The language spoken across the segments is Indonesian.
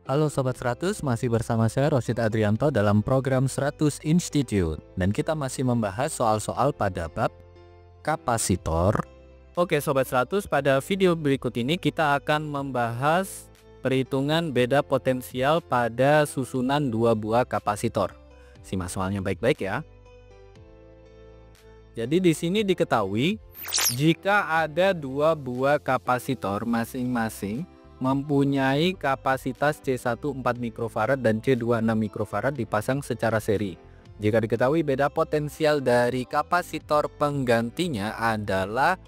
Halo Sobat 100, masih bersama saya Rosid Adrianto dalam program 100 Institute. Dan kita masih membahas soal-soal pada bab kapasitor. Oke Sobat 100, pada video berikut ini kita akan membahas perhitungan beda potensial pada susunan dua buah kapasitor. Simak soalnya baik-baik ya. Jadi di sini diketahui jika ada dua buah kapasitor masing-masing mempunyai kapasitas C1 4 mikrofarad dan C2 6 mikrofarad dipasang secara seri. Jika diketahui beda potensial dari kapasitor penggantinya adalah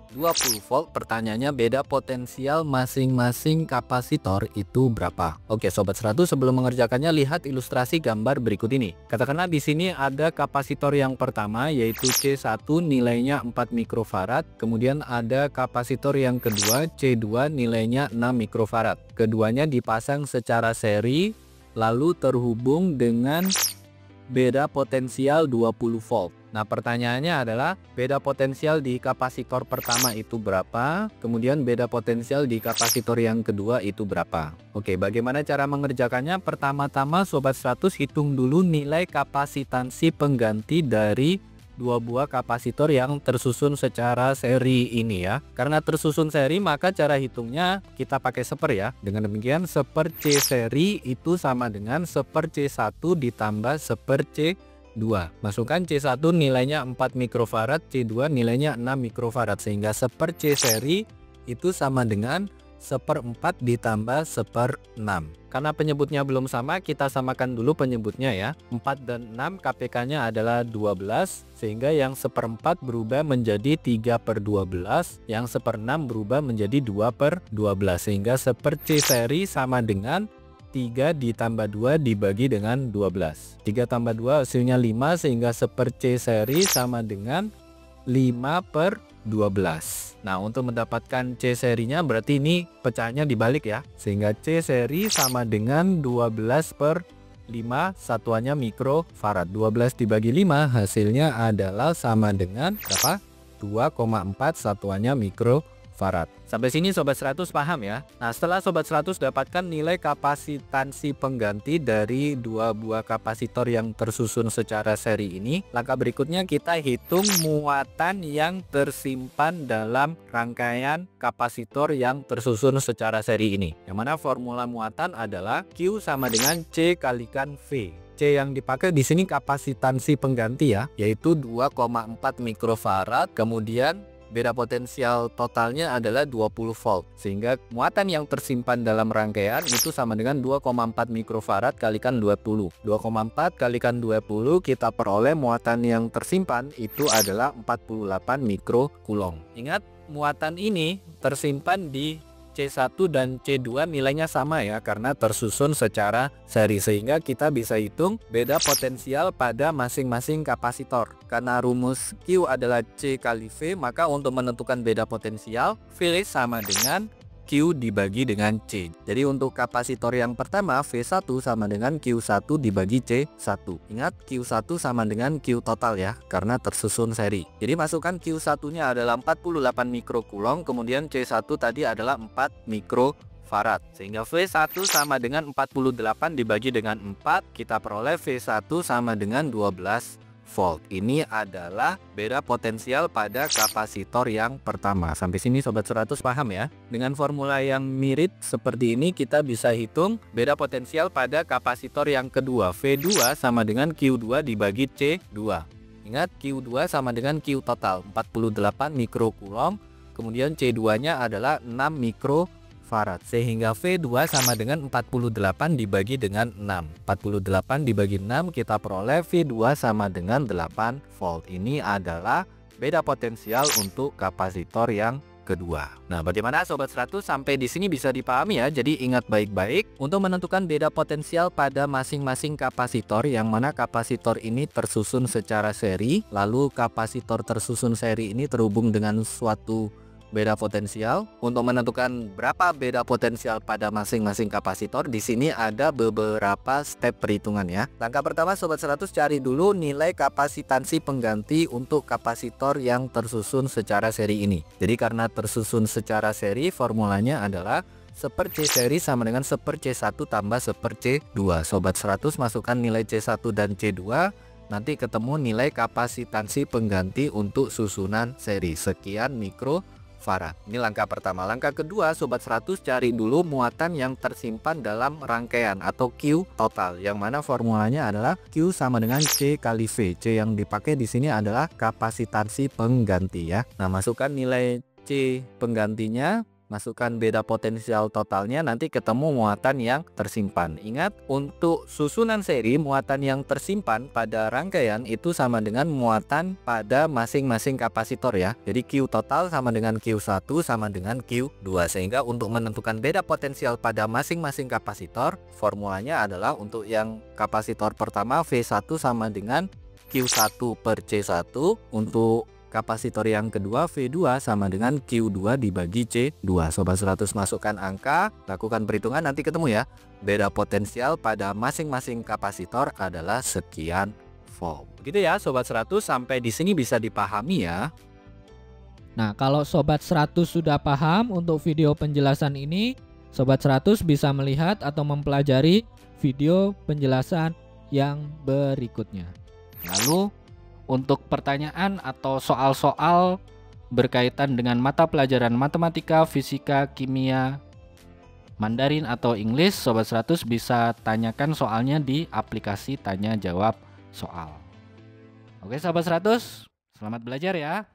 20 volt, pertanyaannya beda potensial masing-masing kapasitor itu berapa? Oke Sobat 100, sebelum mengerjakannya lihat ilustrasi gambar berikut ini. Katakanlah di sini ada kapasitor yang pertama yaitu C1 nilainya 4 mikrofarad, kemudian ada kapasitor yang kedua C2 nilainya 6 mikrofarad. Keduanya dipasang secara seri lalu terhubung dengan beda potensial 20 volt. Nah pertanyaannya adalah beda potensial di kapasitor pertama itu berapa, kemudian beda potensial di kapasitor yang kedua itu berapa. Oke, bagaimana cara mengerjakannya? Pertama-tama Sobat 100 hitung dulu nilai kapasitansi pengganti dari dua buah kapasitor yang tersusun secara seri ini ya. Karena tersusun seri maka cara hitungnya kita pakai seper ya. Dengan demikian seper C seri itu sama dengan seper C1 ditambah seper C2. Masukkan C1 nilainya 4 mikrofarad, C2 nilainya 6 mikrofarad, sehingga seper C seri itu sama dengan seper 4 ditambah seper 6. Karena penyebutnya belum sama, kita samakan dulu penyebutnya ya. 4 dan 6 KPK-nya adalah 12, sehingga yang seper 4 berubah menjadi 3/12, yang seper 6 berubah menjadi 2/12, sehingga seper C seri sama dengan 3 ditambah 2 dibagi dengan 12. 3 tambah 2 hasilnya 5, sehingga seper C seri sama dengan 5/12. Nah untuk mendapatkan C serinya berarti ini pecahnya dibalik ya. Sehingga C seri sama dengan 12/5, satuannya mikrofarad. 12 dibagi 5 hasilnya adalah sama dengan berapa? 2,4, satuannya mikrofarad. Sampai sini Sobat 100 paham ya. Nah setelah Sobat 100 dapatkan nilai kapasitansi pengganti dari dua buah kapasitor yang tersusun secara seri ini, langkah berikutnya kita hitung muatan yang tersimpan dalam rangkaian kapasitor yang tersusun secara seri ini. Yang mana formula muatan adalah Q sama dengan C kalikan V. C yang dipakai di sini kapasitansi pengganti ya, yaitu 2,4 mikrofarad, kemudian beda potensial totalnya adalah 20 volt, sehingga muatan yang tersimpan dalam rangkaian itu sama dengan 2,4 mikrofarad kalikan 20. 2,4 kalikan 20 kita peroleh muatan yang tersimpan itu adalah 48 mikrokulong. Ingat, muatan ini tersimpan di C1 dan C2 nilainya sama ya, karena tersusun secara seri, sehingga kita bisa hitung beda potensial pada masing-masing kapasitor. Karena rumus Q adalah C kali V, maka untuk menentukan beda potensial V sama dengan Q dibagi dengan C. Jadi untuk kapasitor yang pertama V1 sama dengan Q1 dibagi C1. Ingat Q1 sama dengan Q total ya, karena tersusun seri. Jadi masukkan Q1 nya adalah 48 mikrokulong, kemudian C1 tadi adalah 4 mikrofarad, sehingga V1 sama dengan 48 dibagi dengan 4, kita peroleh V1 sama dengan 12 volt. Ini adalah beda potensial pada kapasitor yang pertama. Sampai sini Sobat 100 paham ya? Dengan formula yang mirip seperti ini kita bisa hitung beda potensial pada kapasitor yang kedua. V2 sama dengan Q2 dibagi C2. Ingat Q2 sama dengan Q total 48 mikrokulom, kemudian C2 nya adalah 6 mikrofarad, sehingga V2 sama dengan 48 dibagi dengan 6. 48 dibagi 6 kita peroleh V2 sama dengan 8 volt. Ini adalah beda potensial untuk kapasitor yang kedua. Nah, bagaimana Sobat 100 sampai di sini bisa dipahami ya? Jadi ingat baik-baik untuk menentukan beda potensial pada masing-masing kapasitor, yang mana kapasitor ini tersusun secara seri, lalu kapasitor tersusun seri ini terhubung dengan suatu beda potensial. Untuk menentukan berapa beda potensial pada masing-masing kapasitor, di sini ada beberapa step perhitungan ya. Langkah pertama Sobat 100 cari dulu nilai kapasitansi pengganti untuk kapasitor yang tersusun secara seri ini. Jadi karena tersusun secara seri, formulanya adalah 1/C seri sama dengan 1/C1 tambah 1/C2. Sobat 100 masukkan nilai C1 dan C2, nanti ketemu nilai kapasitansi pengganti untuk susunan seri. Sekian mikrofarad. Ini langkah pertama. Langkah kedua, Sobat 100 cari dulu muatan yang tersimpan dalam rangkaian atau Q total, yang mana formulanya adalah Q sama dengan C kali V. C yang dipakai di sini adalah kapasitansi pengganti ya. Nah, masukkan nilai C penggantinya, masukkan beda potensial totalnya, nanti ketemu muatan yang tersimpan. Ingat, untuk susunan seri, muatan yang tersimpan pada rangkaian itu sama dengan muatan pada masing-masing kapasitor ya. Jadi Q total sama dengan Q1 sama dengan Q2. Sehingga untuk menentukan beda potensial pada masing-masing kapasitor, formulanya adalah untuk yang kapasitor pertama V1 sama dengan Q1/C1, untuk kapasitor yang kedua V2 sama dengan Q2 dibagi C2. Sobat 100 masukkan angka, lakukan perhitungan, nanti ketemu ya. Beda potensial pada masing-masing kapasitor adalah sekian volt. Begitu ya Sobat 100, sampai di sini bisa dipahami ya. Nah, kalau Sobat 100 sudah paham untuk video penjelasan ini, Sobat 100 bisa melihat atau mempelajari video penjelasan yang berikutnya. Lalu untuk pertanyaan atau soal-soal berkaitan dengan mata pelajaran matematika, fisika, kimia, Mandarin atau English, Sobat 100 bisa tanyakan soalnya di aplikasi tanya jawab soal. Oke Sobat 100, selamat belajar ya.